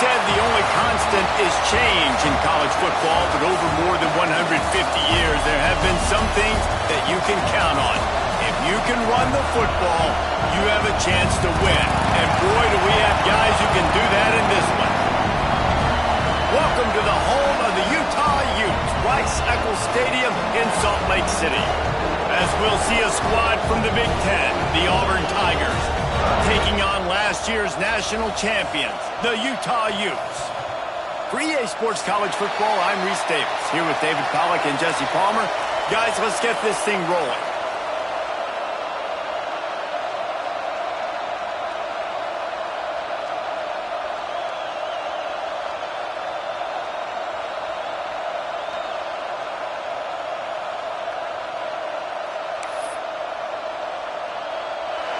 said the only constant is change in college football, but over more than 150 years, there have been some things that you can count on. If you can run the football, you have a chance to win. And boy, do we have guys who can do that in this one. Welcome to the home of the Utah Utes, Rice-Eccles Stadium in Salt Lake City. As we'll see a squad from the Big Ten, the Auburn Tigers, taking on last year's national champions, the Utah Utes. For EA Sports College Football, I'm Reese Davis, here with David Pollack and Jesse Palmer. Guys, let's get this thing rolling.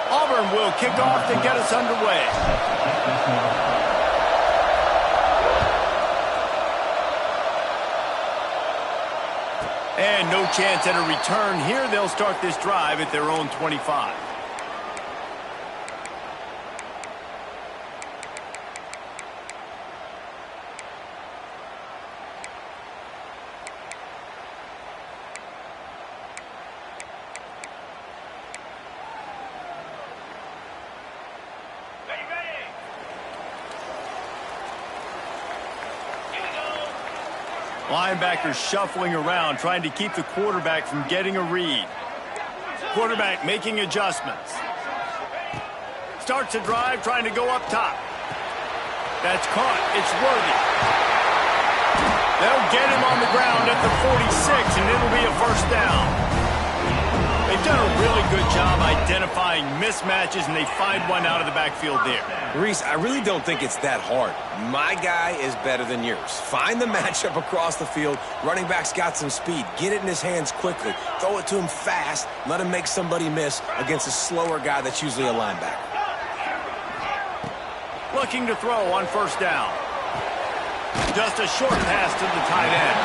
Auburn will kick off to get us underway. And no chance at a return here. They'll start this drive at their own 25. Linebackers shuffling around, trying to keep the quarterback from getting a read. Quarterback making adjustments. Starts a drive, trying to go up top. That's caught. It's Worthy. They'll get him on the ground at the 46, and it'll be a first down. They've done a really good job identifying mismatches, and they find one out of the backfield there. Reese, I really don't think it's that hard. My guy is better than yours. Find the matchup across the field. Running back's got some speed. Get it in his hands quickly. Throw it to him fast. Let him make somebody miss against a slower guy that's usually a linebacker. Looking to throw on first down. Just a short pass to the tight end.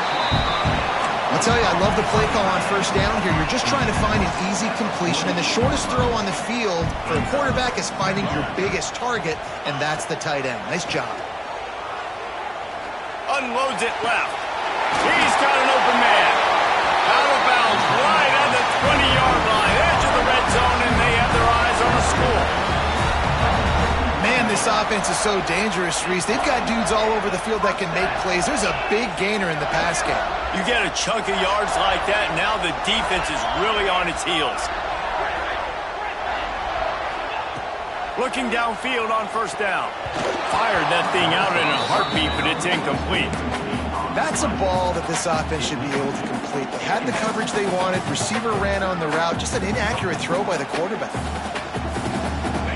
I'll tell you, I love the play call on first down here. You're just trying to find an easy completion, and the shortest throw on the field for a quarterback is finding your biggest target, and that's the tight end. Nice job. Unloads it left. He's got an open man. Out of bounds, right at the 20-yard line, edge of the red zone, and they have their eyes on the score. Man, this offense is so dangerous, Reese. They've got dudes all over the field that can make plays. There's a big gainer in the pass game. You get a chunk of yards like that, and now the defense is really on its heels. Looking downfield on first down. Fired that thing out in a heartbeat, but it's incomplete. That's a ball that this offense should be able to complete. They had the coverage they wanted. Receiver ran on the route. Just an inaccurate throw by the quarterback.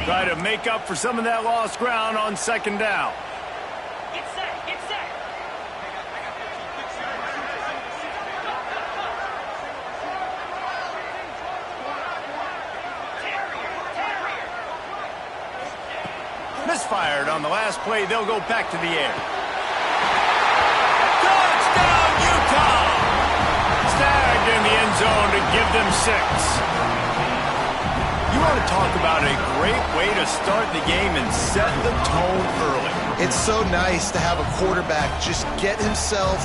Try to make up for some of that lost ground on second down. Get set, get set. Misfired on the last play. They'll go back to the air. Touchdown, Utah! Snagged in the end zone to give them 6. You want to talk about a great way to start the game and set the tone early. It's so nice to have a quarterback just get himself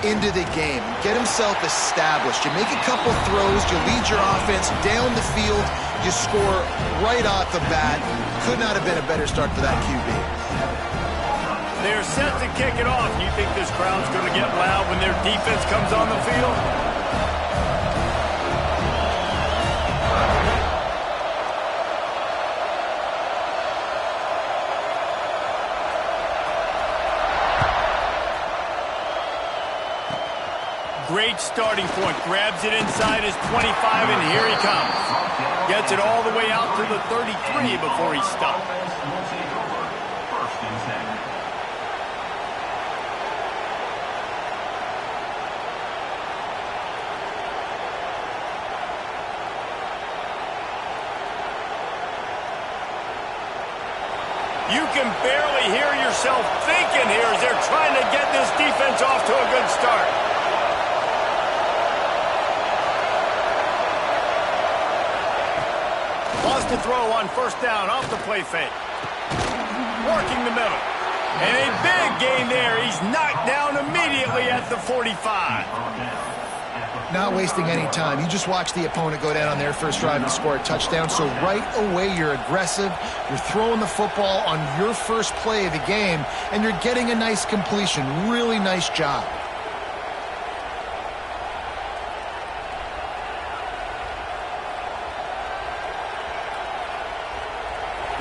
into the game, get himself established. You make a couple throws, you lead your offense down the field, you score right off the bat. Could not have been a better start for that QB. They're set to kick it off. You think this crowd's going to get loud when their defense comes on the field? Great starting point. Grabs it inside his 25, and here he comes. Gets it all the way out to the 33 before he stops. You can barely hear yourself thinking here as they're trying to get this defense off to a good start. Lost a throw on first down off the play fake. Working the middle. And a big gain there. He's knocked down immediately at the 45. Not wasting any time. You just watch the opponent go down on their first drive and score a touchdown. So right away, you're aggressive. You're throwing the football on your first play of the game, and you're getting a nice completion. Really nice job.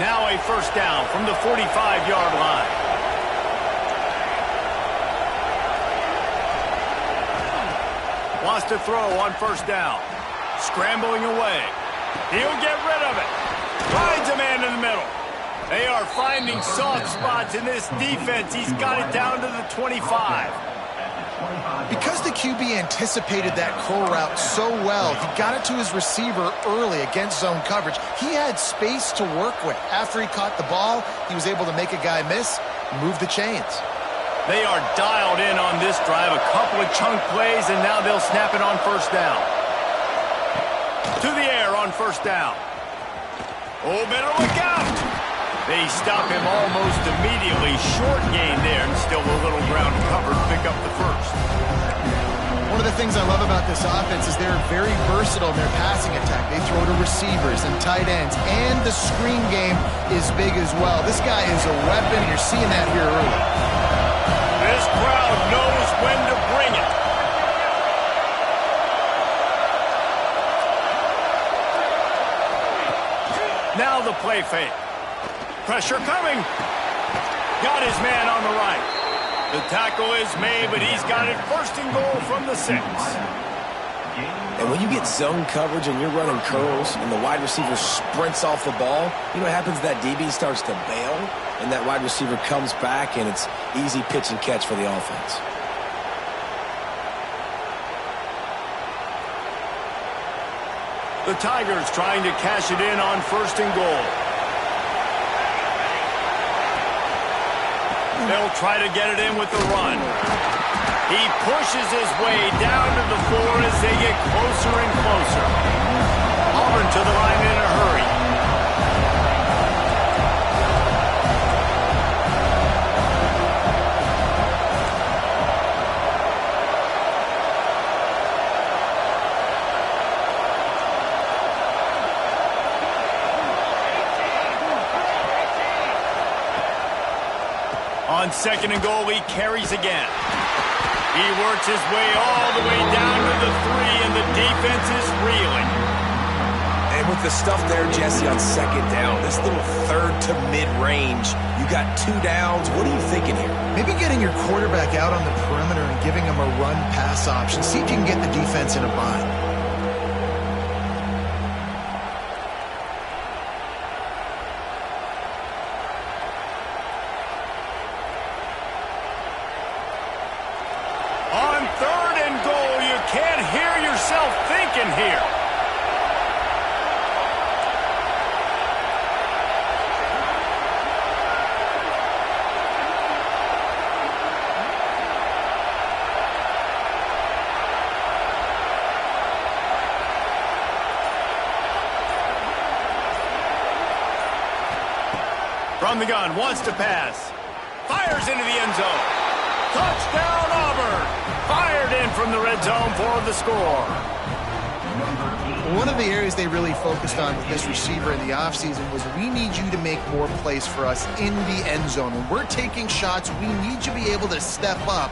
Now a first down from the 45-yard line. Wants to throw on first down. Scrambling away. He'll get rid of it. Finds a man in the middle. They are finding soft spots in this defense. He's got it down to the 25. Because the QB anticipated that curl route so well, he got it to his receiver early against zone coverage. He had space to work with. After he caught the ball, he was able to make a guy miss, move the chains. They are dialed in on this drive. A couple of chunk plays, and now they'll snap it on first down. To the air on first down. Oh, better look out. They stop him almost immediately. Short gain there, and still a little ground covered to pick up the first. One of the things I love about this offense is they're very versatile in their passing attack. They throw to receivers and tight ends, and the screen game is big as well. This guy is a weapon, and you're seeing that here early. This crowd knows when to bring it. Now the play fake. Pressure coming. Got his man on the right. The tackle is made, but he's got it first and goal from the 6. And when you get zone coverage and you're running curls and the wide receiver sprints off the ball, you know what happens? That DB starts to bail, and that wide receiver comes back, and it's easy pitch and catch for the offense. The Tigers trying to cash it in on first and goal. They'll try to get it in with the run. He pushes his way down to the 4 as they get closer and closer. Auburn to the line in a hurry. On second and goal, he carries again. He works his way all the way down to the 3, and the defense is reeling. And with the stuff there, Jesse, on second down, this little third to mid-range, you got 2 downs. What are you thinking here? Maybe getting your quarterback out on the perimeter and giving him a run-pass option. See if you can get the defense in a bind. On third and goal, you can't hear yourself thinking here. From the gun, wants to pass. Fires into the end zone. Touchdown, Auburn! Fired in from the red zone for the score. One of the areas they really focused on with this receiver in the offseason was we need you to make more plays for us in the end zone. When we're taking shots, we need you to be able to step up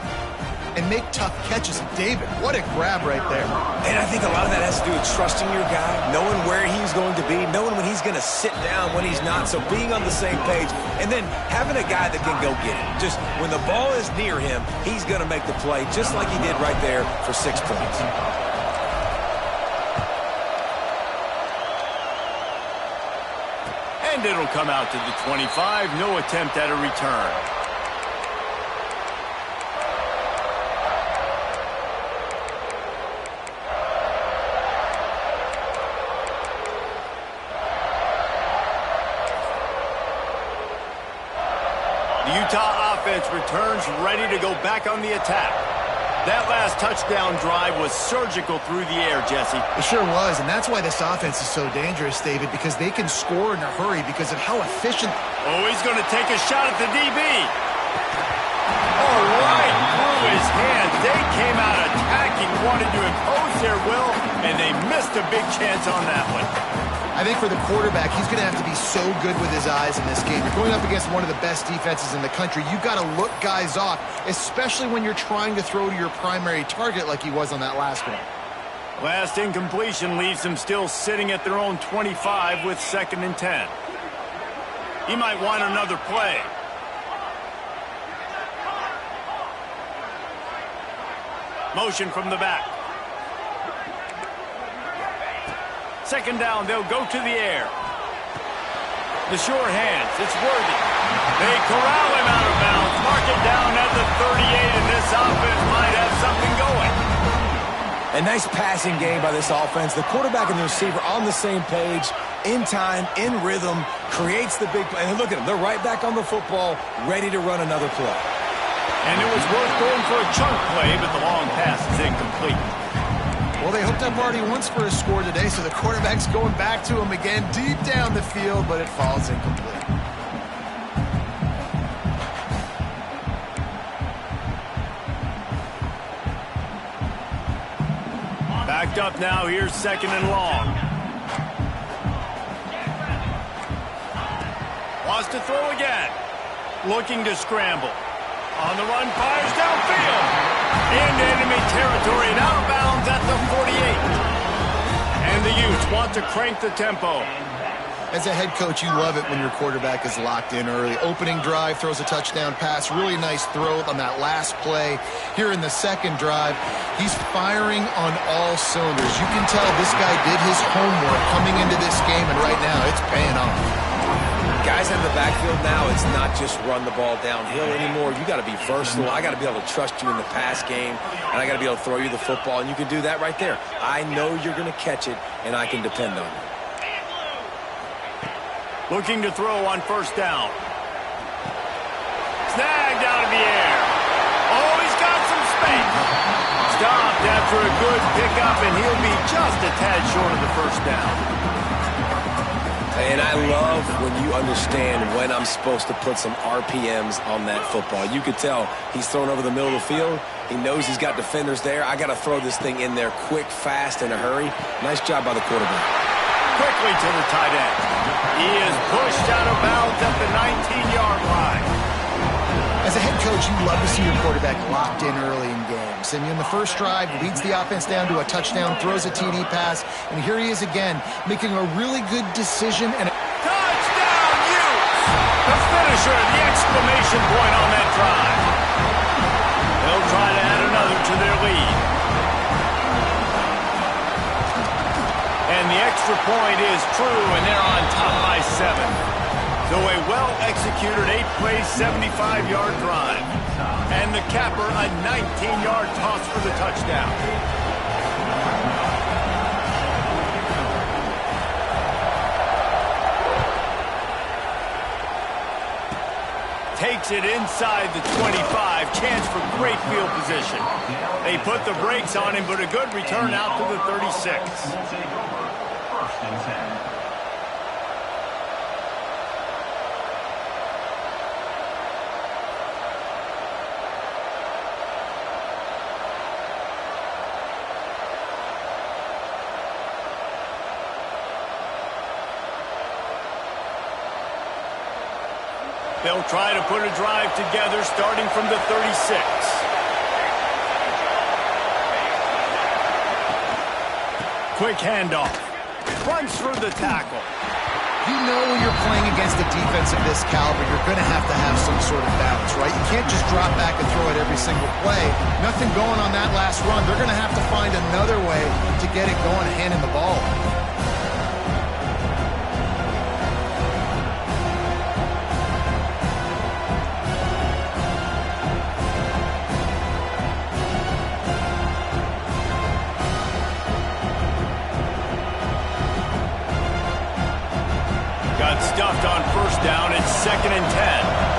and make tough catches. David, what a grab right there. And I think a lot of that has to do with trusting your guy, knowing where he's going to be, knowing when he's going to sit down, when he's not, so being on the same page, and then having a guy that can go get it. Just when the ball is near him, he's going to make the play, just like he did right there for 6 points. And it'll come out to the 25. No attempt at a return. The Utah offense returns ready to go back on the attack. That last touchdown drive was surgical through the air, Jesse. It sure was, and that's why this offense is so dangerous, David, because they can score in a hurry because of how efficient. Oh, he's going to take a shot at the DB. Oh, right through his hands. They came out attacking, wanted to impose their will, and they missed a big chance on that one. I think for the quarterback, he's going to have to be so good with his eyes in this game. You're going up against one of the best defenses in the country. You've got to look guys off, especially when you're trying to throw to your primary target like he was on that last one. Last incompletion leaves them still sitting at their own 25 with 2nd and 10. He might want another play. Motion from the back. 2nd down, they'll go to the air. The sure hands, it's Worthy. They corral him out of bounds, mark it down at the 38, and this offense might have something going. A nice passing game by this offense. The quarterback and the receiver on the same page, in time, in rhythm, creates the big play. And look at them, they're right back on the football, ready to run another play. And it was worth going for a chunk play, but the long pass is incomplete. Well, they hooked up already once for a score today, so the quarterback's going back to him again deep down the field, but it falls incomplete. Backed up now, here's 2nd and long. Wants to throw again. Looking to scramble. On the run, fires downfield. Into enemy territory and out of bounds at the 48. And the Utes want to crank the tempo. As a head coach, you love it when your quarterback is locked in early. Opening drive, throws a touchdown pass. Really nice throw on that last play. Here in the 2nd drive, he's firing on all cylinders. You can tell this guy did his homework coming into this game, and right now it's paying off. Guys in the backfield now, it's not just run the ball downhill anymore. You got to be versatile. I got to be able to trust you in the pass game, and I got to be able to throw you the football, and you can do that right there. I know you're going to catch it, and I can depend on you. Looking to throw on 1st down. Snagged out of the air. Oh, he's got some space. Stopped after a good pickup, and he'll be just a tad short of the 1st down. And I love when you understand when I'm supposed to put some RPMs on that football. You could tell he's thrown over the middle of the field. He knows he's got defenders there. I got to throw this thing in there quick, fast, in a hurry. Nice job by the quarterback. Quickly to the tight end. He is pushed out of bounds at the 19-yard line. As a head coach, you love to see your quarterback locked in early in games. And in the 1st drive, leads the offense down to a touchdown, throws a TD pass, and here he is again, making a really good decision. And touchdown, Utes! The finisher, the exclamation point on that drive. They'll try to add another to their lead. And the extra point is true, and they're on top by 7. So a well-executed 8-play, 75-yard drive. And the capper, a 19-yard toss for the touchdown. Takes it inside the 25. Chance for great field position. They put the brakes on him, but a good return out to the 36. They'll try to put a drive together starting from the 36. Quick handoff. Runs through the tackle. You know when you're playing against a defense of this caliber, you're going to have some sort of balance, right? You can't just drop back and throw it every single play. Nothing going on that last run. They're going to have to find another way to get it going and handing the ball. Got stuffed on 1st down. It's 2nd and 10.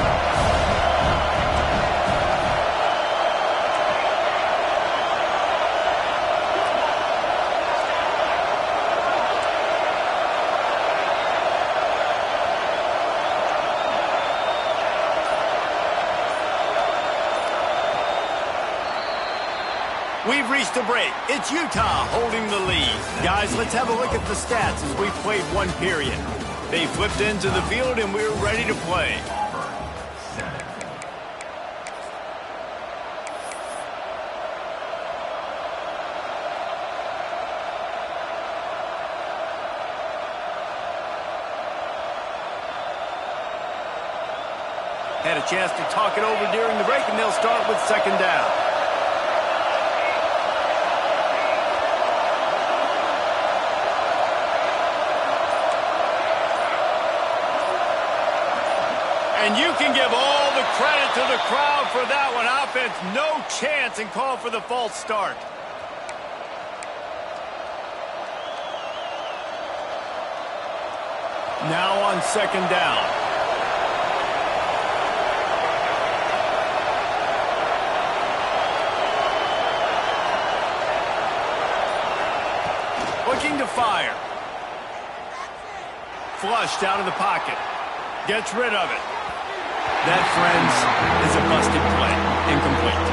We've reached a break. It's Utah holding the lead. Guys, let's have a look at the stats as we played one period. They flipped into the field and we're ready to play. Had a chance to talk it over during the break, and they'll start with second down. And you can give all the credit to the crowd for that one. Offense, no chance, and call for the false start. Now on second down. Looking to fire. Flushed out of the pocket. Gets rid of it. That, friends, is a busted play. Incomplete.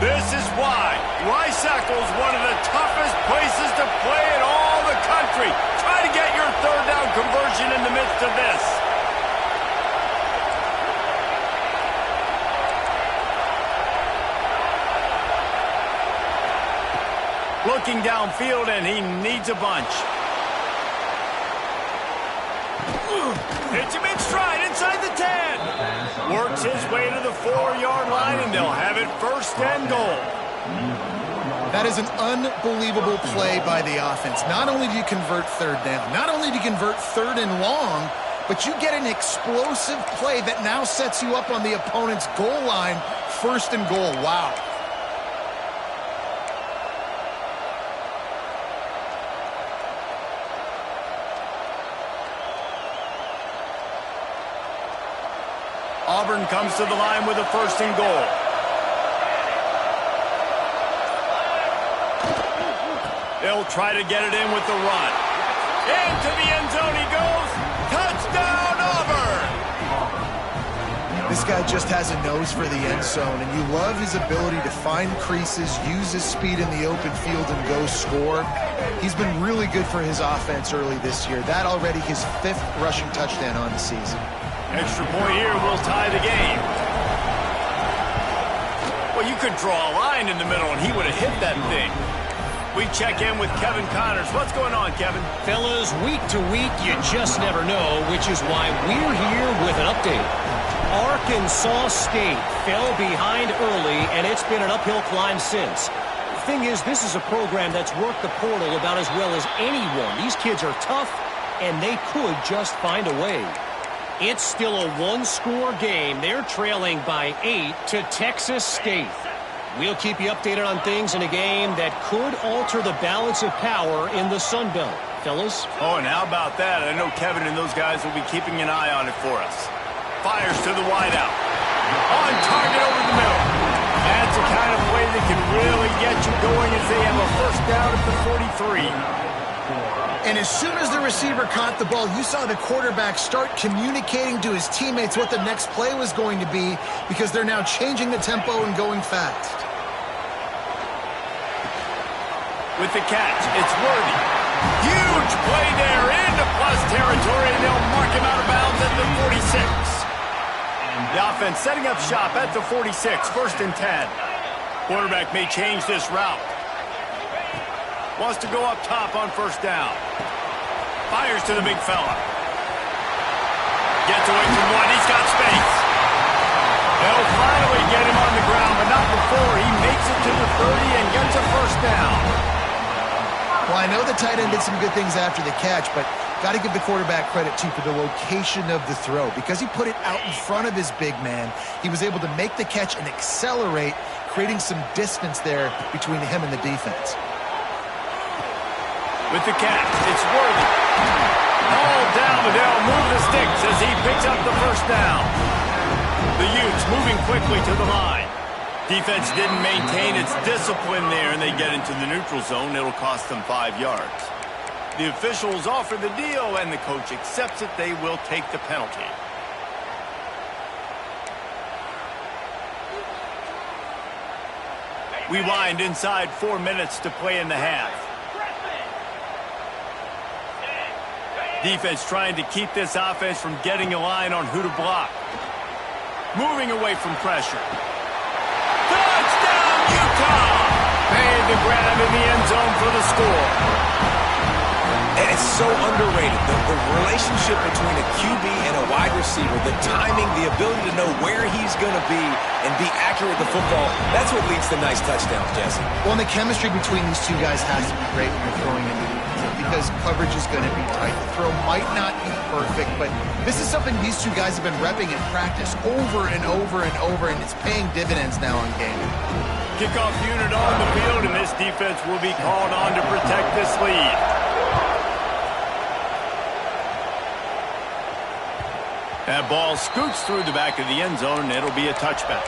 This is why Rice-Eccles is one of the toughest places to play in all the country. Try to get your third down conversion in the midst of this. Looking downfield, and he needs a bunch. Hits him in stride inside the 10. Works his way to the 4-yard line, and they'll have it first and goal. That is an unbelievable play by the offense. Not only do you convert third down, not only do you convert third and long, but you get an explosive play that now sets you up on the opponent's goal line, first and goal. Wow. Auburn comes to the line with a first and goal. They'll try to get it in with the run. Into the end zone he goes. Touchdown, Auburn! This guy just has a nose for the end zone, and you love his ability to find creases, use his speed in the open field, and go score. He's been really good for his offense early this year. That already his 5th rushing touchdown on the season. Extra point here will tie the game. Well, you could draw a line in the middle, and he would have hit that thing. We check in with Kevin Connors. What's going on, Kevin? Fellas, week to week, you just never know, which is why we're here with an update. Arkansas State fell behind early, and it's been an uphill climb since. The thing is, this is a program that's worked the portal about as well as anyone. These kids are tough, and they could just find a way. It's still a one-score game. They're trailing by 8 to Texas State. We'll keep you updated on things in a game that could alter the balance of power in the Sun Belt. Fellas? Oh, and how about that? I know Kevin and those guys will be keeping an eye on it for us. Fires to the wideout. On target over the middle. That's the kind of play that can really get you going as they have a first down at the 43. And as soon as the receiver caught the ball, you saw the quarterback start communicating to his teammates what the next play was going to be, because they're now changing the tempo and going fast. With the catch, it's Worthy. Huge play there into plus territory, and they'll mark him out of bounds at the 46. The offense setting up shop at the 46, first and 10. Quarterback may change this route. Wants to go up top on first down. Fires to the big fella. Gets away from one. He's got space. They'll finally get him on the ground, but not before he makes it to the 30 and gets a first down. Well, I know the tight end did some good things after the catch, but got to give the quarterback credit, too, for the location of the throw. Because he put it out in front of his big man, he was able to make the catch and accelerate, creating some distance there between him and the defense. With the catch, it's Worthy. All down, but they'll move the sticks as he picks up the first down. The Utes moving quickly to the line. Defense didn't maintain its discipline there, and they get into the neutral zone. It'll cost them 5 yards. The officials offer the deal, and the coach accepts it. They will take the penalty. We wind inside 4 minutes to play in the half. Defense trying to keep this offense from getting a line on who to block. Moving away from pressure. Touchdown, Utah! Made the grab in the end zone for the score. And it's so underrated. The relationship between a QB and a wide receiver, the timing, the ability to know where he's going to be and be accurate with the football, that's what leads to nice touchdowns, Jesse. Well, and the chemistry between these two guys has to be great when you're throwing into the field because coverage is going to be tight. The throw might not be perfect, but this is something these two guys have been repping in practice over and over and over, and it's paying dividends now on game. Kickoff unit on the field, and this defense will be called on to protect this lead. That ball scoots through the back of the end zone, and it'll be a touchback.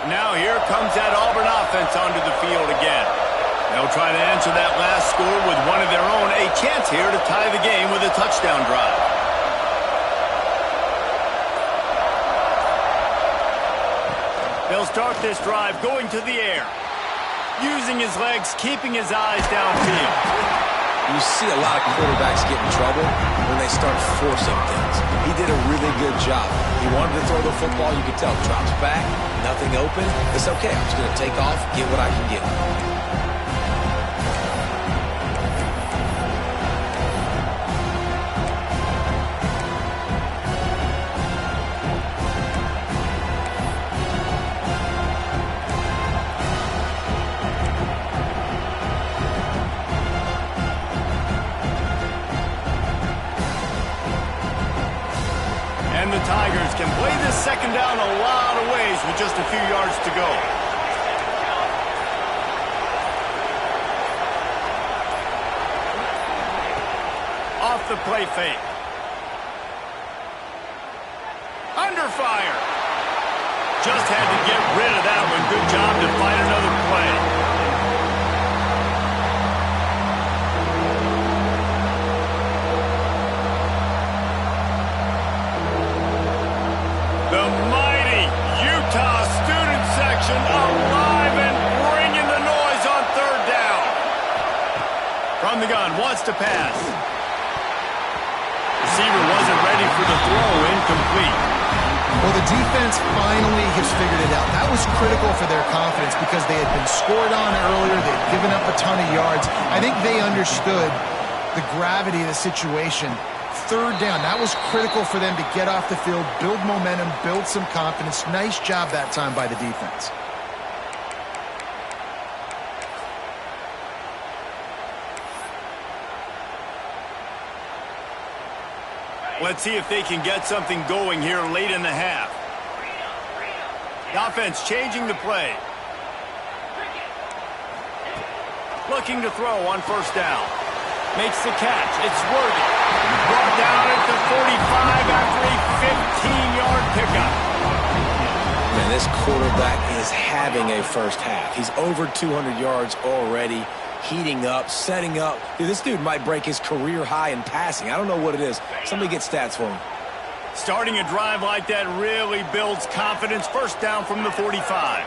Now here comes that Auburn offense onto the field again. They'll try to answer that last score with one of their own. A chance here to tie the game with a touchdown drive. They'll start this drive going to the air. Using his legs, keeping his eyes downfield. You see a lot of quarterbacks get in trouble when they start forcing things. He did a really good job. He wanted to throw the football. You could tell. Drops back, nothing open. It's okay. I'm just going to take off, get what I can get. And the Tigers can play this second down a lot of ways with just a few yards to go. Off the play fake. Under fire. Just had to get rid of that one. Good job to find another play. The mighty Utah student section alive and bringing the noise on third down. From the gun, wants to pass. Receiver wasn't ready for the throw, incomplete. Well, the defense finally has figured it out. That was critical for their confidence because they had been scored on earlier. They had given up a ton of yards. I think they understood the gravity of the situation. Third down, that was critical for them to get off the field, build momentum, build some confidence. Nice job that time by the defense. Let's see if they can get something going here late in the half. The offense changing the play. Looking to throw on first down. Makes the catch. It's Worthy. Brought down at the 45 after a 15-yard pickup. Man, this quarterback is having a first half. He's over 200 yards already, heating up, setting up. Dude, this dude might break his career high in passing. I don't know what it is. Somebody get stats for him. Starting a drive like that really builds confidence. First down from the 45.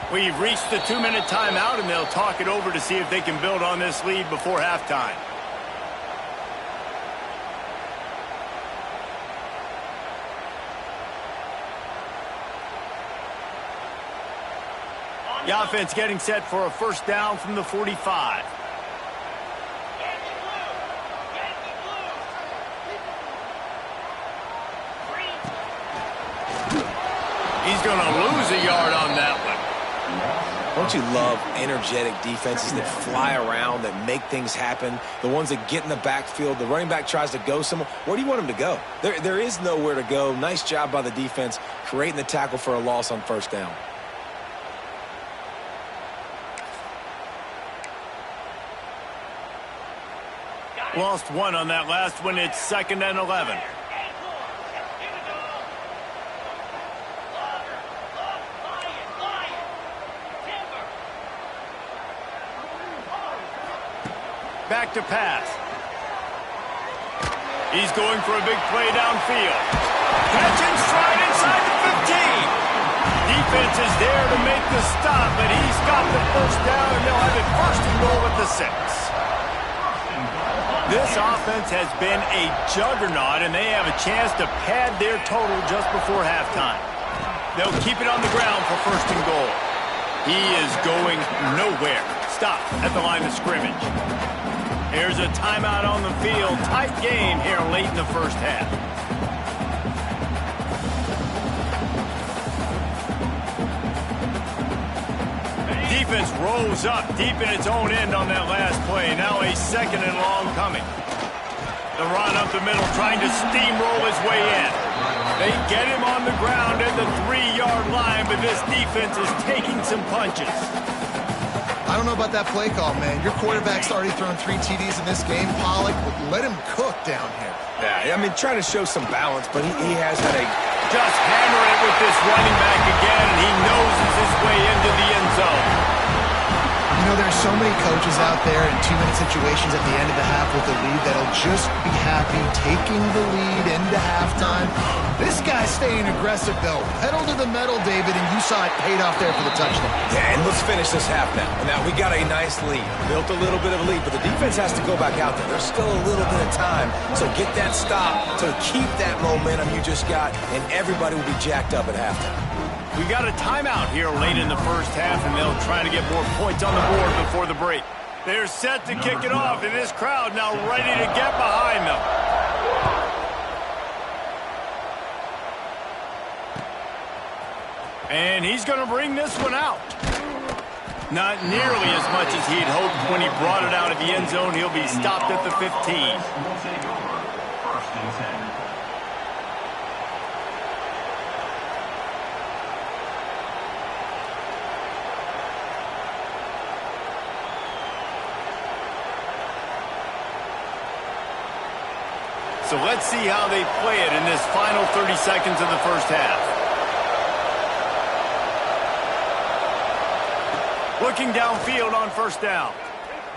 We've reached the 2-minute timeout, and they'll talk it over to see if they can build on this lead before halftime. The offense getting set for a first down from the 45. He's going to lose a yard on that one. Well, Don't you love energetic defenses that fly around, that make things happen, the ones that get in the backfield, the running back tries to go somewhere? Where do you want him to go? There is nowhere to go. Nice job by the defense creating the tackle for a loss on first down. Lost one on that last one. It's 2nd and 11. Back to pass. He's going for a big play downfield. Catch and stride inside the 15. Defense is there to make the stop, but he's got the first down, and they'll have it 1st and goal at the 6. This offense has been a juggernaut, and they have a chance to pad their total just before halftime. They'll keep it on the ground for 1st and goal. He is going nowhere. Stop at the line of scrimmage. Here's a timeout on the field. Tight game here late in the first half. Defense rolls up deep in its own end on that last play. Now a 2nd and long coming. The run up the middle, trying to steamroll his way in. They get him on the ground at the 3-yard line, but this defense is taking some punches. I don't know about that play call, man. Your quarterback's already thrown 3 TDs in this game. Pollock, let him cook down here. Yeah, I mean, trying to show some balance, but he has had a... Just hammer it with this running back again, and he noses his way into the end zone. You know, there's so many coaches out there in 2-minute situations at the end of the half with the lead that'll just be happy taking the lead into halftime. This guy's staying aggressive, though. Pedal to the metal, David, and you saw it paid off there for the touchdown. Yeah, and let's finish this half now. Now, we got a nice lead. Built a little bit of a lead, but the defense has to go back out there. There's still a little bit of time. So get that stop to keep that momentum you just got, and everybody will be jacked up at halftime. We got a timeout here late in the first half, and they'll try to get more points on the board before the break. They're set to kick it off, and this crowd now ready to get behind them. And he's going to bring this one out. Not nearly as much as he'd hoped when he brought it out of the end zone. He'll be stopped at the 15. So let's see how they play it in this final 30 seconds of the first half. Looking downfield on 1st down.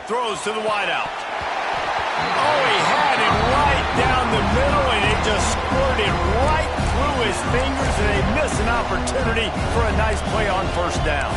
Throws to the wideout. Oh, he had him right down the middle, and it just squirted right through his fingers, and they miss an opportunity for a nice play on 1st down.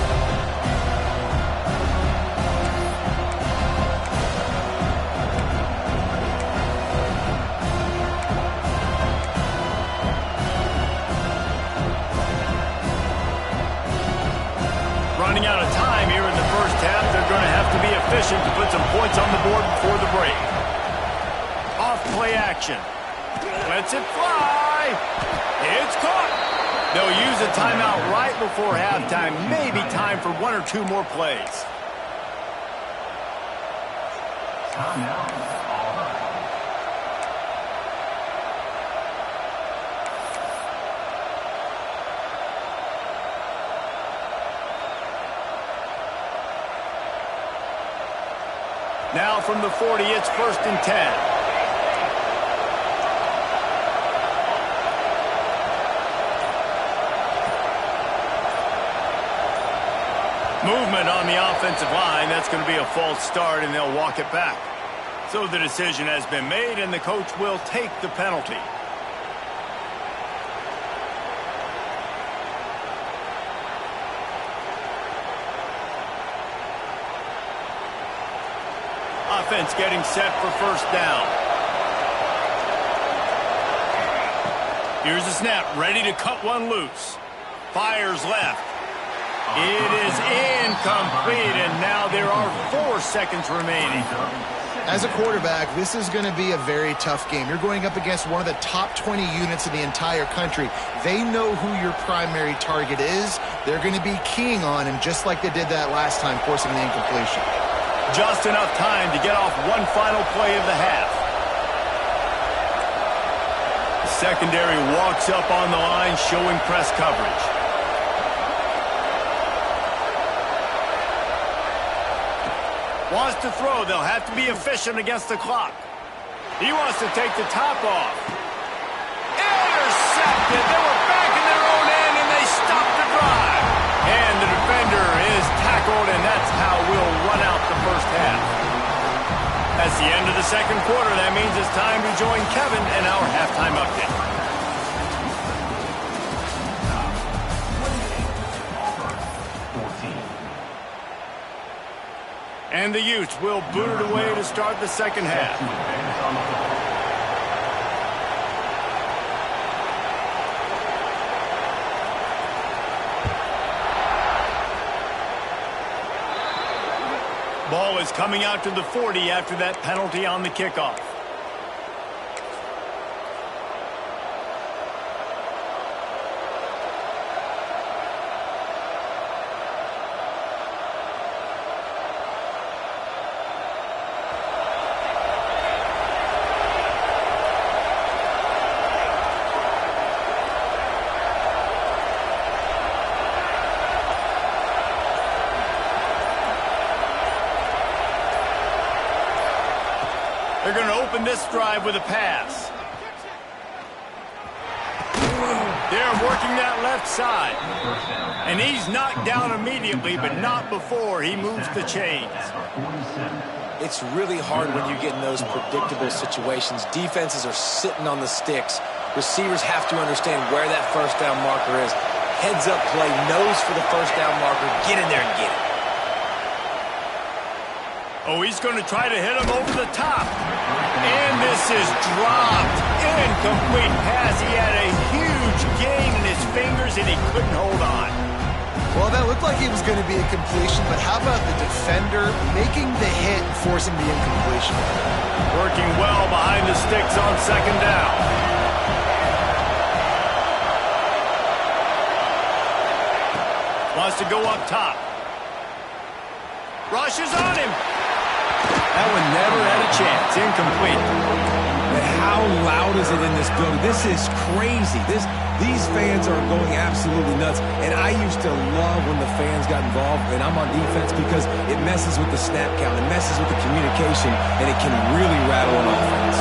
Running out of time here in the first half. They're going to have to be efficient to put some points on the board before the break. Off play action. Lets it fly. It's caught. They'll use a timeout right before halftime. Maybe time for 1 or 2 more plays. Timeout. Now from the 40, it's 1st and 10. Movement on the offensive line. That's going to be a false start, and they'll walk it back. So the decision has been made, and the coach will take the penalty. Offense getting set for 1st down. Here's the snap, ready to cut one loose. Fires left. It is incomplete, and now there are 4 seconds remaining. As a quarterback, this is going to be a very tough game. You're going up against one of the top 20 units in the entire country. They know who your primary target is. They're going to be keying on him just like they did that last time, forcing the incompletion. Just enough time to get off one final play of the half. The secondary walks up on the line, showing press coverage. Wants to throw. They'll have to be efficient against the clock. He wants to take the top off. Intercepted. They were back in their own end, and they stopped the drive. And the defender is tackled, and that's how we'll run out the first half. That's the end of the second quarter. That means it's time to join Kevin in our halftime update. And the Utes will boot it away to start the second half. Ball is coming out to the 40 after that penalty on the kickoff. They're going to open this drive with a pass. They're working that left side. And he's knocked down immediately, but not before he moves the chains. It's really hard when you get in those predictable situations. Defenses are sitting on the sticks. Receivers have to understand where that first down marker is. Heads up play, nose for the first down marker. Get in there and get it. Oh, he's going to try to hit him over the top. And this is dropped. Incomplete pass. He had a huge gain in his fingers, and he couldn't hold on. Well, that looked like it was going to be a completion, but how about the defender making the hit and forcing the incompletion? Working well behind the sticks on second down. Wants to go up top. Rushes on him. That one never had a chance. Incomplete. But how loud is it in this building? This is crazy. These fans are going absolutely nuts. And I used to love when the fans got involved, and I'm on defense because it messes with the snap count. It messes with the communication, and it can really rattle an offense.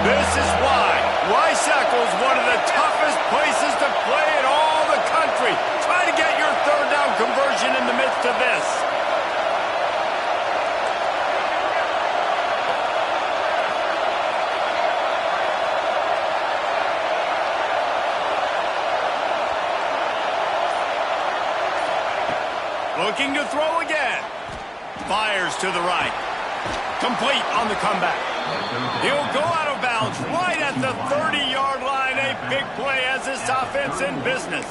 This is why Wysackle is one of the toughest places to play in all the country. Try to get your third down conversion in the midst of this. Looking to throw again. Fires to the right. Complete on the comeback. He'll go out of bounds right at the 30-yard line. A big play as this offense in business.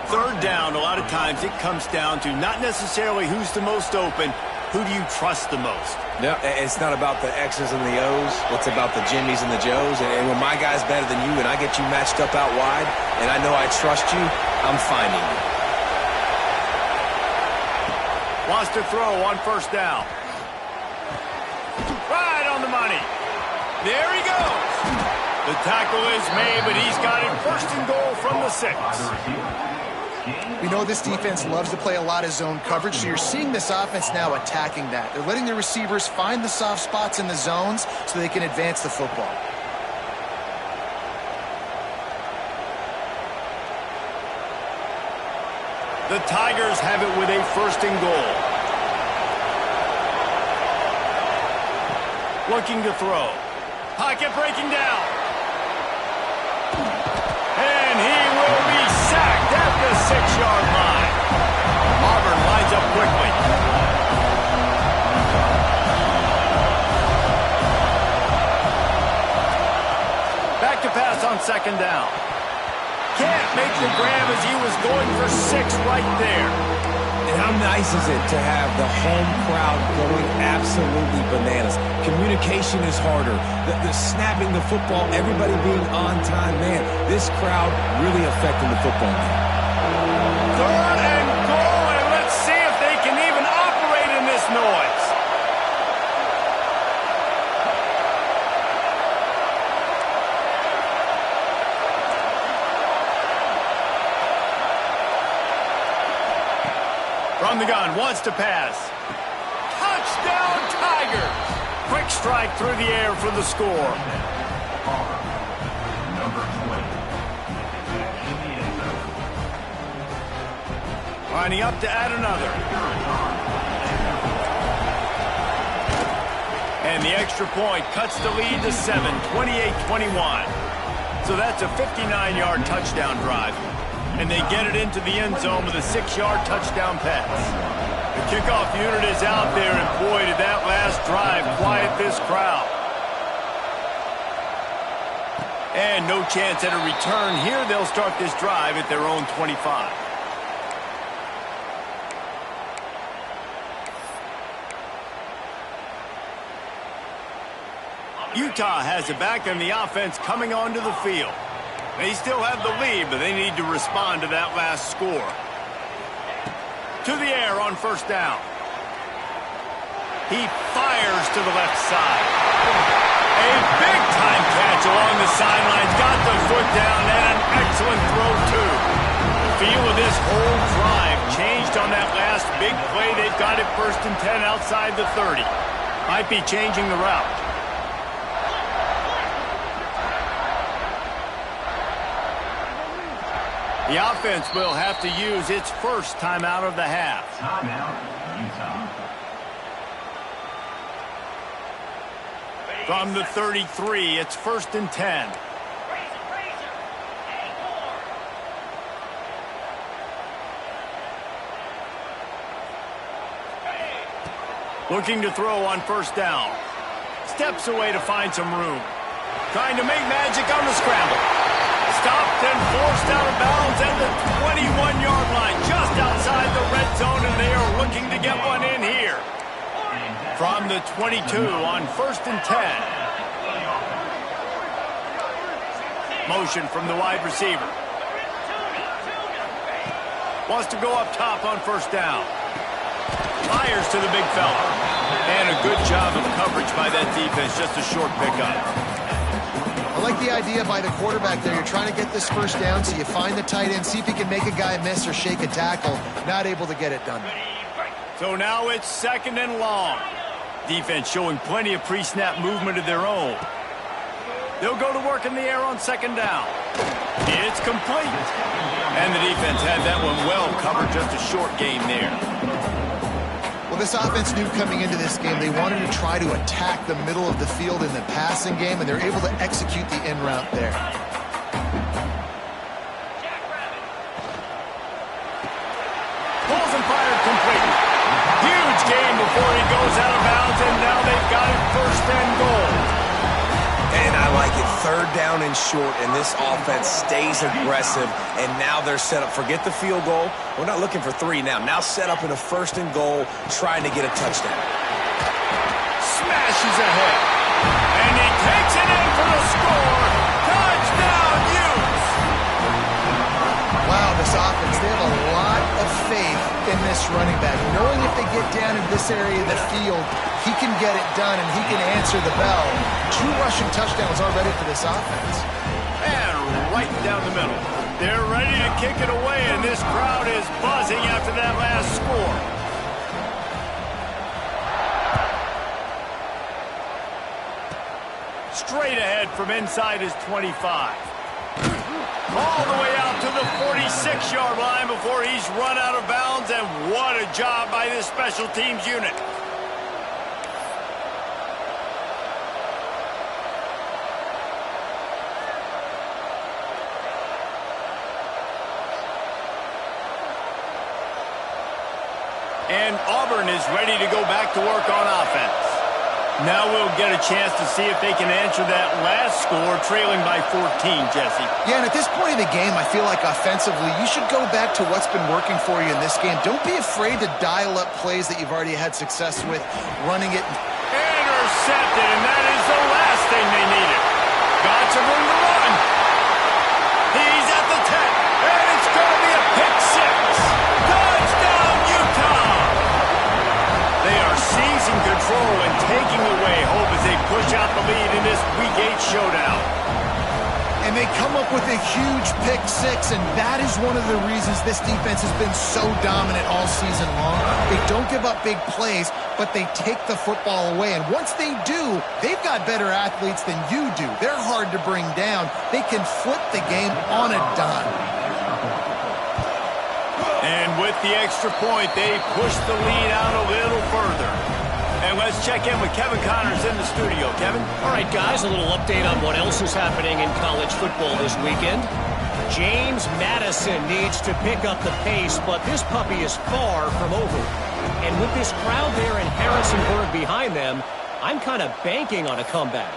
Third down, a lot of times it comes down to not necessarily who's the most open, who do you trust the most? No, it's not about the X's and the O's. It's about the Jimmies and the Joes. And when my guy's better than you and I get you matched up out wide, and I know I trust you, I'm finding you. Wants to throw on first down. Right on the money. There he goes. The tackle is made, but he's got it first and goal from the 6. We know this defense loves to play a lot of zone coverage, so you're seeing this offense now attacking that. They're letting the receivers find the soft spots in the zones so they can advance the football. The Tigers have it with a first and goal. Looking to throw. Pocket breaking down. And he will be sacked at the 6-yard line. Auburn lines up quickly. Back to pass on second down. can't make the grab as he was going for 6 right there. And how nice is it to have the home crowd going absolutely bananas? Communication is harder. The snapping the football, everybody being on time. Man, this crowd really affecting the football game. 3rd and goal, and let's see if they can even operate in this noise. From the gun, wants to pass. Touchdown, Tigers! Quick strike through the air for the score. Lining up to add another. And the extra point cuts the lead to 7, 28-21. So that's a 59-yard touchdown drive. And they get it into the end zone with a 6-yard touchdown pass. The kickoff unit is out there, and boy, did that last drive quiet this crowd. And no chance at a return here. They'll start this drive at their own 25. Utah has it back, and the offense coming onto the field. They still have the lead, but they need to respond to that last score. To the air on 1st down. He fires to the left side. A big-time catch along the sidelines. Got the foot down, and an excellent throw, too. The feel of this whole drive changed on that last big play. They've got it 1st and 10 outside the 30. Might be changing the route. The offense will have to use its first timeout of the half. Timeout, Utah. From the 33, it's 1st and 10. Looking to throw on 1st down. Steps away to find some room. Trying to make magic on the scramble. Stopped and forced out of bounds at the 21-yard line, just outside the red zone, and they are looking to get one in here. From the 22 on 1st and 10. Motion from the wide receiver. Wants to go up top on 1st down. Fires to the big fella. And a good job of coverage by that defense, just a short pickup. I like the idea by the quarterback there. You're trying to get this 1st down, so you find the tight end, see if he can make a guy miss or shake a tackle. Not able to get it done. So now it's 2nd and long. Defense showing plenty of pre-snap movement of their own. They'll go to work in the air on 2nd down. It's complete. And the defense had that one well covered, just a short gain there. Well, this offense knew coming into this game they wanted to try to attack the middle of the field in the passing game, and they're able to execute the in route there. Pulls and fired complete. Huge gain before he goes out of bounds, and now they've got it 1st and goal. And I like it 3rd down and short, and this offense stays aggressive, and now they're set up. Forget the field goal. We're not looking for 3 now. Now set up in a 1st and goal, trying to get a touchdown. Smashes ahead. And he takes it in for the score. Touchdown, Utes! Wow, this offense, they have a lot of faith in this running back. Knowing if they get down in this area of the field, he can get it done and he can answer the bell. 2 rushing touchdowns already for this offense. And right down the middle. They're ready to kick it away, and this crowd is buzzing after that last score. Straight ahead from inside his 25. All the way out to the 46-yard line before he's run out of bounds, and what a job by this special teams unit. And Auburn is ready to go back to work on offense. Now we'll get a chance to see if they can answer that last score, trailing by 14, Jesse. Yeah, and at this point in the game, I feel like offensively, you should go back to what's been working for you in this game. Don't be afraid to dial up plays that you've already had success with, running it. Intercepted, and that is the last thing they needed. Got some room to run. He's at the 10, and it's going to be a pick six. Touchdown, Utah! They are seizing control and taking away hope as they push out the lead in this Week 8 showdown. And they come up with a huge pick six, and that is one of the reasons this defense has been so dominant all season long. They don't give up big plays, but they take the football away. And once they do, they've got better athletes than you do. They're hard to bring down. They can flip the game on a dime. And with the extra point, they push the lead out a little further. And let's check in with Kevin Connors in the studio. Kevin? All right, guys, a little update on what else is happening in college football this weekend. James Madison needs to pick up the pace, but this puppy is far from over. And with this crowd there in Harrisonburg behind them, I'm kind of banking on a comeback.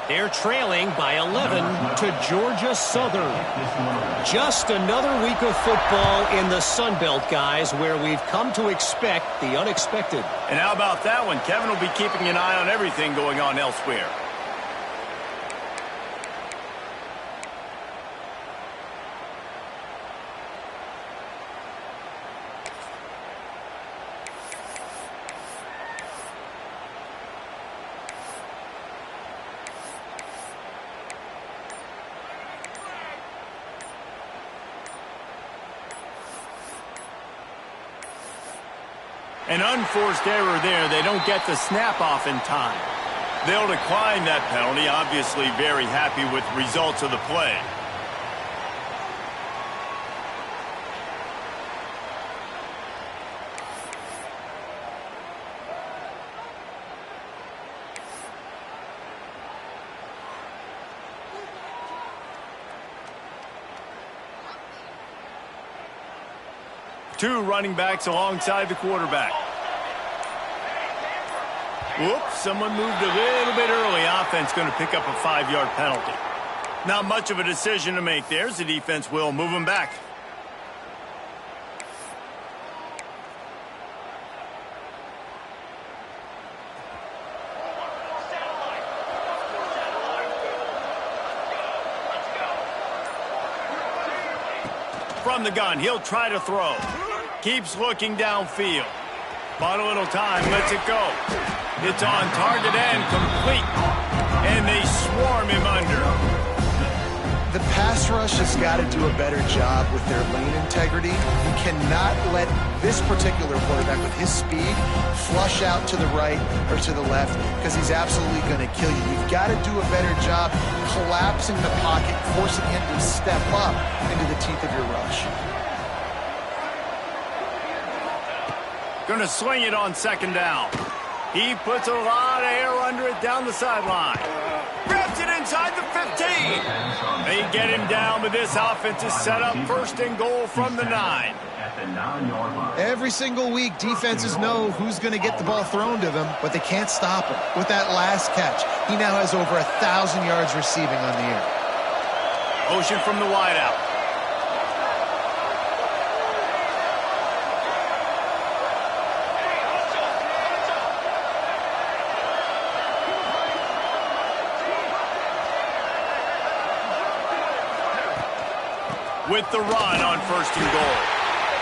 They're trailing by 11 to Georgia Southern. Just another week of football in the Sun Belt, guys, where we've come to expect the unexpected. And how about that one? Kevin will be keeping an eye on everything going on elsewhere. An unforced error there. They don't get the snap off in time. They'll decline that penalty, obviously very happy with the results of the play. Two running backs alongside the quarterback. Whoops, someone moved a little bit early. Offense going to pick up a 5-yard penalty. Not much of a decision to make there. The defense will move him back. From the gun, he'll try to throw. Keeps looking downfield. Bought a little time, lets it go. It's on target and complete. And they swarm him under. The pass rush has got to do a better job with their lane integrity. You cannot let this particular quarterback with his speed flush out to the right or to the left because he's absolutely going to kill you. You've got to do a better job collapsing the pocket, forcing him to step up into the teeth of your rush. Going to swing it on second down. He puts a lot of air under it down the sideline. Grabs it inside the 15. They get him down, but this offense is set up first and goal from the 9. Every single week, defenses know who's going to get the ball thrown to them, but they can't stop him. With that last catch, he now has over 1,000 yards receiving on the year. Motion from the wideout. With the run on first and goal.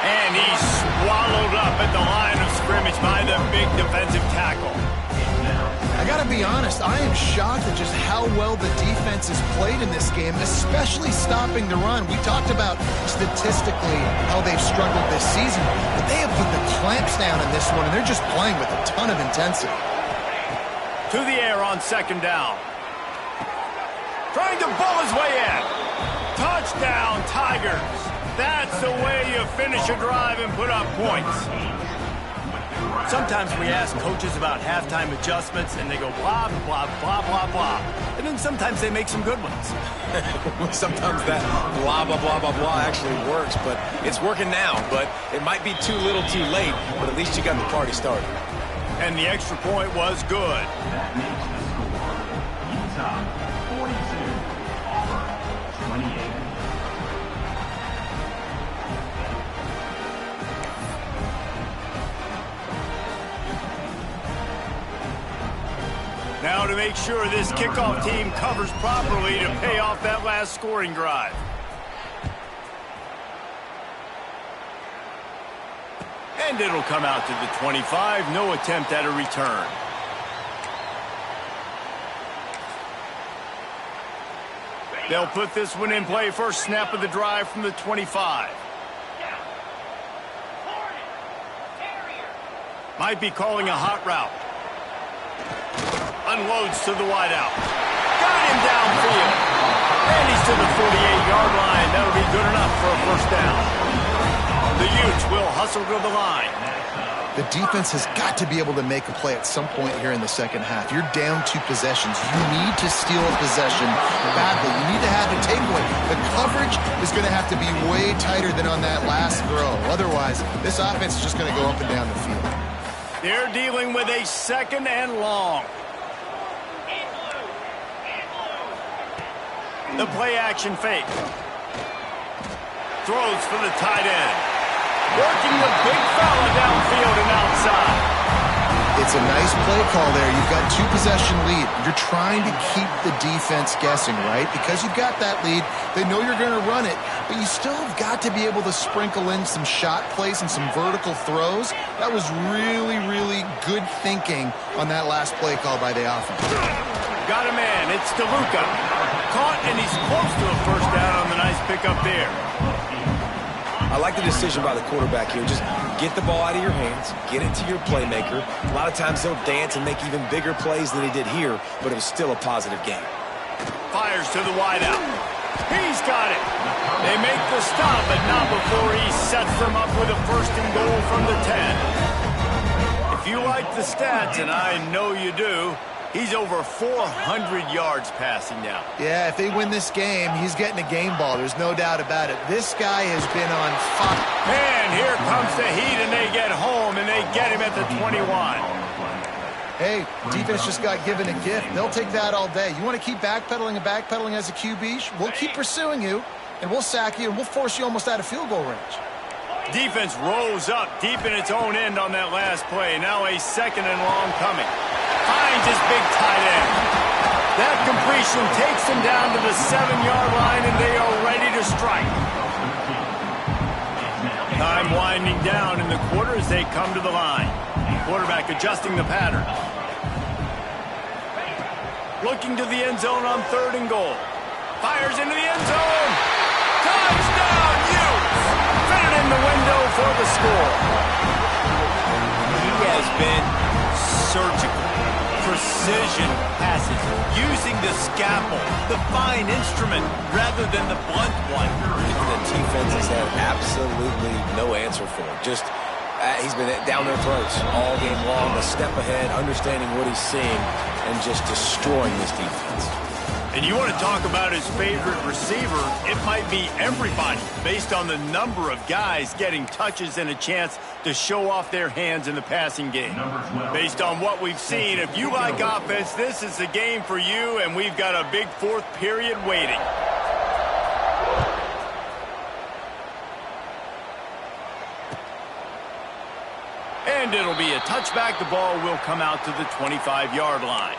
And he's swallowed up at the line of scrimmage by the big defensive tackle. I got to be honest, I am shocked at just how well the defense has played in this game, especially stopping the run. We talked about statistically how they've struggled this season, but they have put the clamps down in this one, and they're just playing with a ton of intensity. To the air on second down. Trying to bull his way in. Touchdown, Tigers. That's the way you finish a drive and put up points. Sometimes we ask coaches about halftime adjustments, and they go blah, blah, blah, blah, blah. And then sometimes they make some good ones. Sometimes that blah, blah, blah, blah, blah actually works, but it's working now. But it might be too little too late, but at least you got the party started. And the extra point was good. That makes the score Utah 42, Auburn 28. Now to make sure this kickoff team covers properly to pay off that last scoring drive. And it'll come out to the 25. No attempt at a return. They'll put this one in play. First snap of the drive from the 25. Might be calling a hot route. Unloads to the wideout. Got him downfield. And he's to the 48-yard line. That'll be good enough for a first down. The Utes will hustle to the line. The defense has got to be able to make a play at some point here in the second half. You're down 2 possessions. You need to steal a possession badly. You need to have a takeaway. The coverage is going to have to be way tighter than on that last throw. Otherwise, this offense is just going to go up and down the field. They're dealing with a second and long. The play action fake. Throws for the tight end. Working the big fella downfield and outside. It's a nice play call there. You've got 2 possession lead. You're trying to keep the defense guessing, right? Because you've got that lead, they know you're going to run it, but you still have got to be able to sprinkle in some shot plays and some vertical throws. That was really, really good thinking on that last play call by the offense. Got a man. It's DeLuca. Caught, and he's close to a first down on the nice pickup there. I like the decision by the quarterback here. Just get the ball out of your hands, get it to your playmaker. A lot of times they'll dance and make even bigger plays than he did here, but it was still a positive game. Fires to the wideout. He's got it. They make the stop, but not before he sets them up with a first and goal from the 10. If you like the stats, and I know you do, he's over 400 yards passing now. Yeah, if they win this game, he's getting a game ball. There's no doubt about it. This guy has been on fire. And here comes the heat, and they get home, and they get him at the 21. Hey, defense just got given a gift. They'll take that all day. You want to keep backpedaling and backpedaling as a QB? We'll keep pursuing you, and we'll sack you, and we'll force you almost out of field goal range. Defense rolls up deep in its own end on that last play. Now a second and long coming. Finds his big tight end. That completion takes him down to the 7-yard line, and they are ready to strike. Time winding down in the quarter as they come to the line. Quarterback adjusting the pattern. Looking to the end zone on 3rd and goal. Fires into the end zone. Touchdown, Utes! Fitted in the window for the score. He has been surgical. Precision passes, using the scalpel, the fine instrument, rather than the blunt one. The defense has had absolutely no answer for it. Just, he's been down their throats all game long, a step ahead, understanding what he's seeing, and just destroying this defense. And you want to talk about his favorite receiver, it might be everybody, based on the number of guys getting touches and a chance to show off their hands in the passing game. Based on what we've seen, if you like offense, this is the game for you, and we've got a big 4th period waiting. And it'll be a touchback. The ball will come out to the 25-yard line.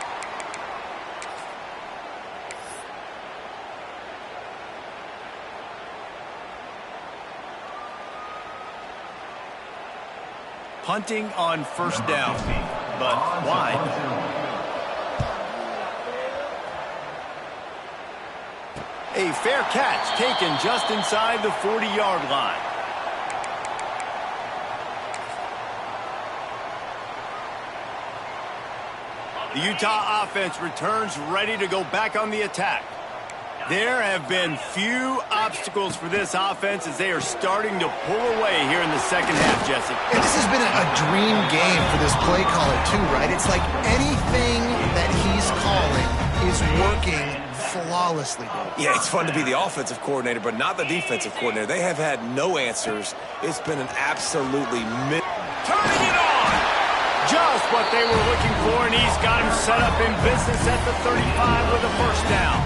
Punting on first down, but why? A fair catch taken just inside the 40-yard line. The Utah offense returns ready to go back on the attack. There have been few obstacles for this offense as they are starting to pull away here in the second half, Jesse. And this has been a dream game for this play caller, too, right? It's like anything that he's calling is working flawlessly. Yeah, it's fun to be the offensive coordinator, but not the defensive coordinator. They have had no answers. It's been an absolutely... Turning it on! just what they were looking for, and he's got him set up in business at the 35 with a first down.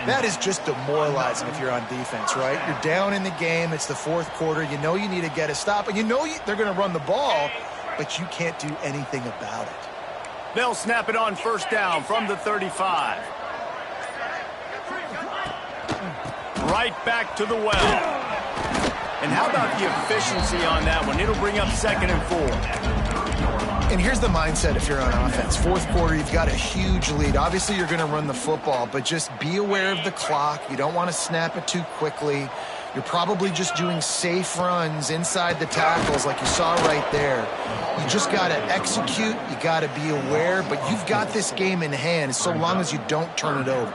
That is just demoralizing if you're on defense, right? You're down in the game. It's the fourth quarter. You know you need to get a stop, and you know they're going to run the ball, but you can't do anything about it. They'll snap it on first down from the 35. Right back to the well. And how about the efficiency on that one? It'll bring up 2nd and 4. And here's the mindset if you're on offense. Fourth quarter, you've got a huge lead. Obviously, you're going to run the football, but just be aware of the clock. You don't want to snap it too quickly. You're probably just doing safe runs inside the tackles like you saw right there. You just got to execute. You got to be aware, but you've got this game in hand so long as you don't turn it over.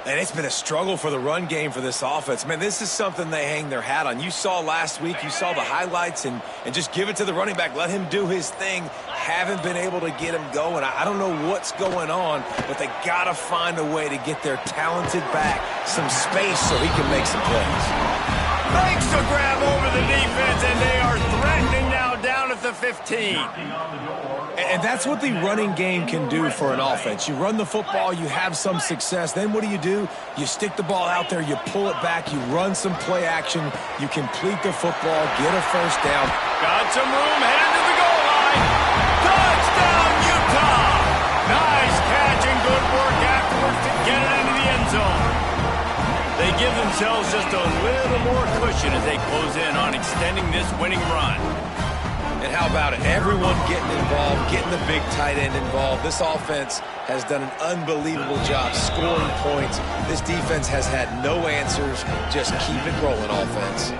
And it's been a struggle for the run game for this offense. Man, this is something they hang their hat on. You saw last week, you saw the highlights, and just give it to the running back. Let him do his thing. Haven't been able to get him going. I don't know what's going on, but they got to find a way to get their talented back some space so he can make some plays. Makes a grab over the defense, and they are threatening now down at the 15. And that's what the running game can do for an offense. You run the football, you have some success. Then what do? You stick the ball out there, you pull it back, you run some play action, you complete the football, get a first down. Got some room, headed to the goal line. Touchdown, Utah! Nice catch and good work afterwards to get it into the end zone. They give themselves just a little more cushion as they close in on extending this winning run. And how about it? Everyone getting involved, getting the big tight end involved. This offense has done an unbelievable job scoring points. This defense has had no answers. Just keep it rolling, offense.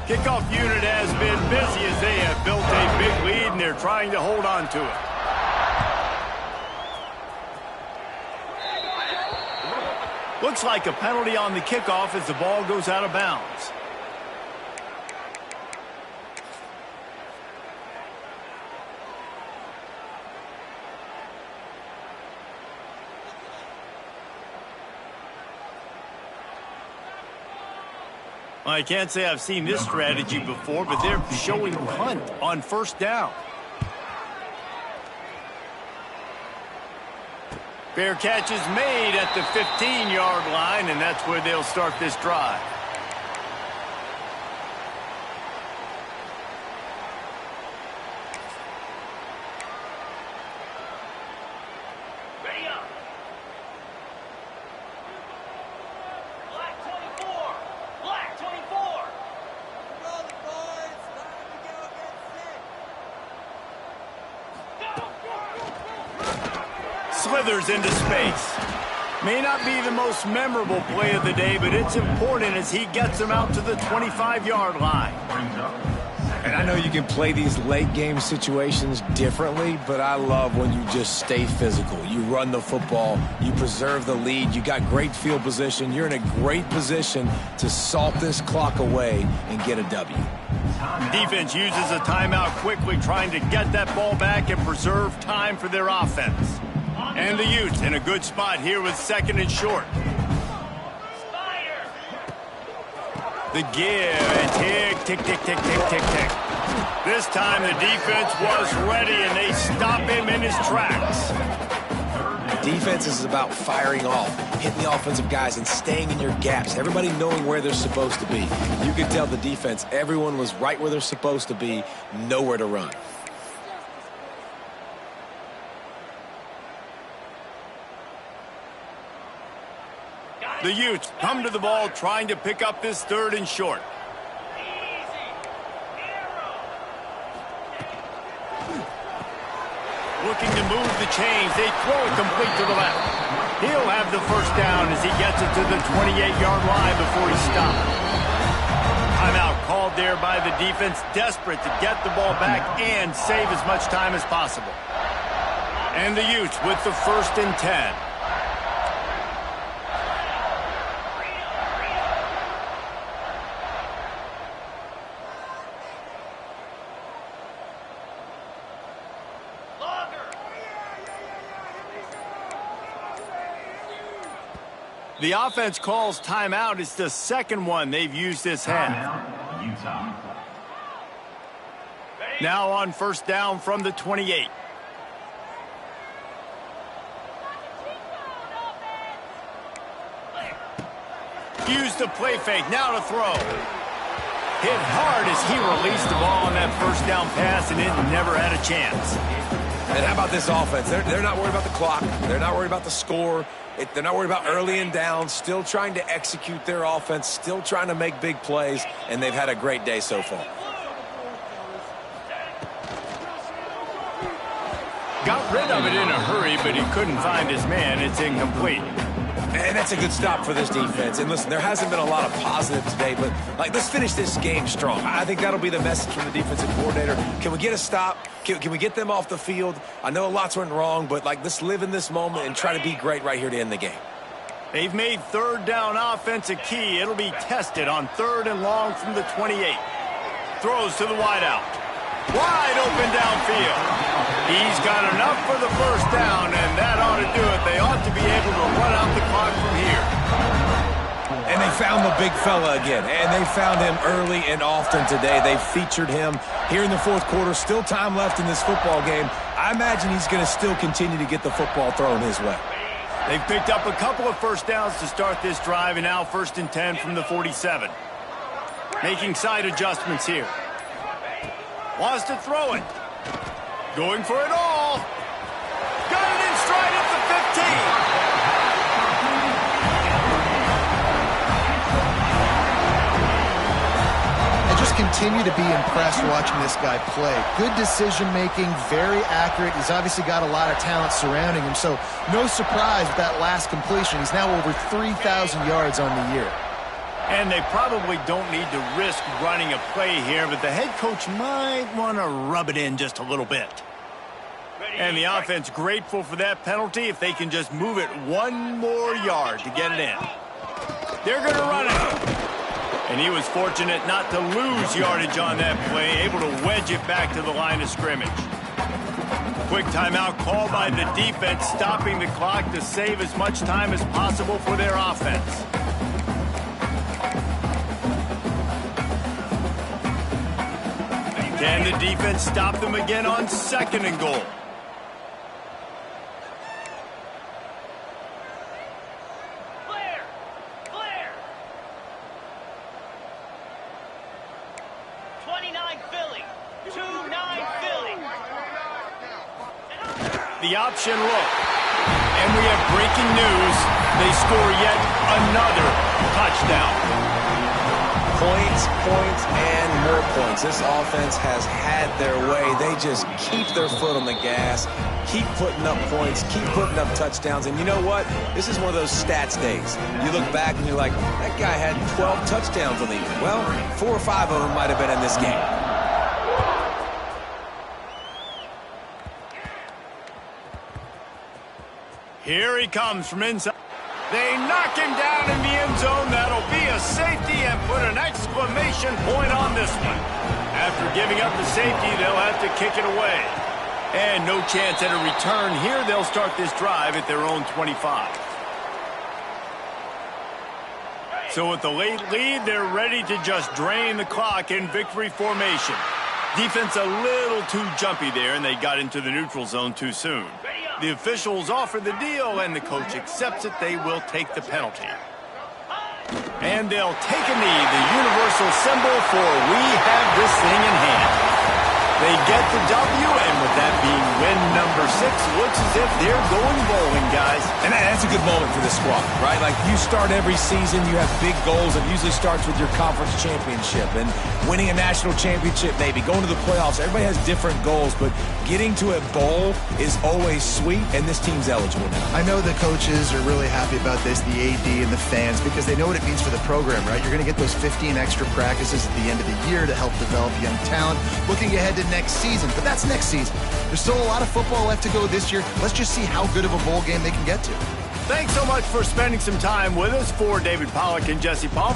Kickoff unit has been busy as they have built a big lead, and they're trying to hold on to it. Looks like a penalty on the kickoff as the ball goes out of bounds. I can't say I've seen this strategy before, but they're showing punt on first down. Fair catch is made at the 15-yard line, and that's where they'll start this drive. Ready up. Black 24. Black 24. Roll the boys. Time to go get set. Slithers into space. May not be the most memorable play of the day, but it's important as he gets him out to the 25-yard line. And I know you can play these late game situations differently, but I love when you just stay physical. You run the football, you preserve the lead, you got great field position, you're in a great position to salt this clock away and get a W. Defense uses a timeout quickly, trying to get that ball back and preserve time for their offense. And the Utes in a good spot here with 2nd and short. The give, and tick, tick, tick, tick, tick, tick, tick. This time the defense was ready, and they stop him in his tracks. Defense is about firing off, hitting the offensive guys, and staying in your gaps. Everybody knowing where they're supposed to be. You could tell the defense, everyone was right where they're supposed to be, nowhere to run. The Utes come to the ball trying to pick up this 3rd and short. Looking to move the chains. They throw it complete to the left. He'll have the first down as he gets it to the 28-yard line before he stopped. Timeout called there by the defense, desperate to get the ball back and save as much time as possible. And the Utes with the 1st and 10. The offense calls timeout. It's the second one they've used this half. Timeout, Utah. Now on first down from the 28. Use the play fake. Now to throw. Hit hard as he released the ball on that first down pass, and it never had a chance. And how about this offense? They're not worried about the clock. They're not worried about the score. They're not worried about early and down. Still trying to execute their offense. Still trying to make big plays. And they've had a great day so far. Got rid of it in a hurry, but he couldn't find his man. It's incomplete. And that's a good stop for this defense. And listen, there hasn't been a lot of positive today, but let's finish this game strong. I think that'll be the message from the defensive coordinator. Can we get a stop? Can we get them off the field? I know lots went wrong, but let's live in this moment and try to be great right here to end the game. They've made third down offense a key. It'll be tested on 3rd and long from the 28. Throws to the wideout. Wide open downfield. He's got enough for the first down, and that ought to do it. They ought to be able to run out the clock from here. And they found the big fella again, and they found him early and often today. They featured him here in the fourth quarter. Still time left in this football game. I imagine he's going to still continue to get the football thrown his way. They've picked up a couple of first downs to start this drive, and now 1st and 10 from the 47. Making side adjustments here. Wants to throw it. Going for it all. Got it in stride at the 15. I just continue to be impressed watching this guy play. Good decision-making, very accurate. He's obviously got a lot of talent surrounding him, so no surprise with that last completion. He's now over 3,000 yards on the year. And they probably don't need to risk running a play here, but the head coach might want to rub it in just a little bit. And the offense grateful for that penalty if they can just move it 1 more yard to get it in. They're going to run it. And he was fortunate not to lose yardage on that play, able to wedge it back to the line of scrimmage. Quick timeout called by the defense, stopping the clock to save as much time as possible for their offense. Can the defense stop them again on 2nd and goal? Clear! Clear! 29 Philly. 2-9 Philly. The option look. And we have breaking news. They score yet another touchdown. Points, and more points. This offense has had their way. They just keep their foot on the gas, keep putting up points, keep putting up touchdowns. And you know what? This is one of those stats days. You look back and you're like, that guy had 12 touchdowns on the year. Well, 4 or 5 of them might have been in this game. Here he comes from inside. They knock him down in the end zone. That'll be a safety and put an exclamation point on this one. After giving up the safety, they'll have to kick it away. And no chance at a return here. They'll start this drive at their own 25. So with the late lead, they're ready to just drain the clock in victory formation. Defense a little too jumpy there, and they got into the neutral zone too soon. The officials offer the deal, and the coach accepts it. They will take the penalty. And they'll take a knee, the universal symbol for we have this thing in hand. They get the W, and with that being win number 6, looks as if they're going bowling, guys. And that's a good moment for the squad, right? Like, you start every season, you have big goals. It usually starts with your conference championship and winning a national championship, maybe going to the playoffs. Everybody has different goals, but getting to a bowl is always sweet, and this team's eligible now. I know the coaches are really happy about this, the AD and the fans, because they know what it means for the program, right? You're going to get those 15 extra practices at the end of the year to help develop young talent. Looking ahead to next season, but that's next season. There's still a lot of football left to go this year. Let's just see how good of a bowl game they can get to. Thanks so much for spending some time with us. For David Pollack and Jesse Palmer.